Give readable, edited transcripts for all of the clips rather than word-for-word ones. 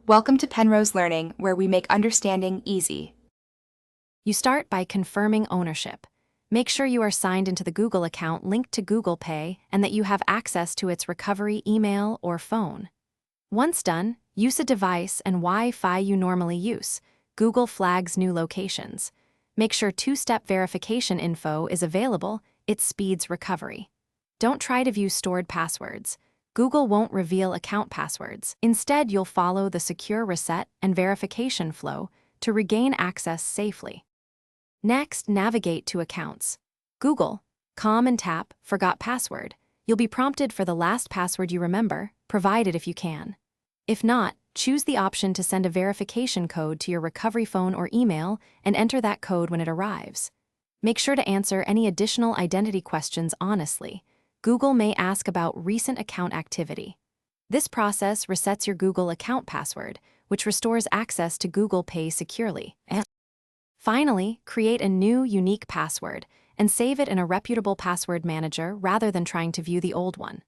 Welcome to Penrose Learning, where we make understanding easy. You start by confirming ownership. Make sure you are signed into the Google account linked to Google Pay and that you have access to its recovery email or phone. Once done, use a device and Wi-Fi you normally use. Google flags new locations. Make sure two-step verification info is available. It speeds recovery. Don't try to view stored passwords. Google won't reveal account passwords. Instead, you'll follow the secure reset and verification flow to regain access safely. Next, navigate to Accounts. Google, and tap Forgot Password. You'll be prompted for the last password you remember, provide it if you can. If not, choose the option to send a verification code to your recovery phone or email and enter that code when it arrives. Make sure to answer any additional identity questions honestly. Google may ask about recent account activity. This process resets your Google account password, which restores access to Google Pay securely. Finally, create a new, unique password and save it in a reputable password manager rather than trying to view the old one.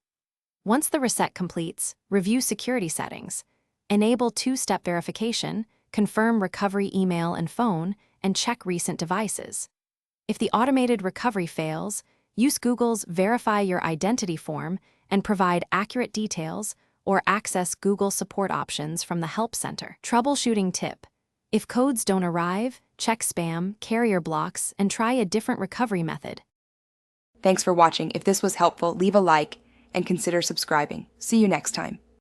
Once the reset completes, review security settings. Enable two-step verification, confirm recovery email and phone, and check recent devices. If the automated recovery fails, use Google's Verify Your Identity form and provide accurate details or access Google support options from the Help Center. Troubleshooting tip: if codes don't arrive, check spam, carrier blocks, and try a different recovery method. Thanks for watching. If this was helpful, leave a like and consider subscribing. See you next time.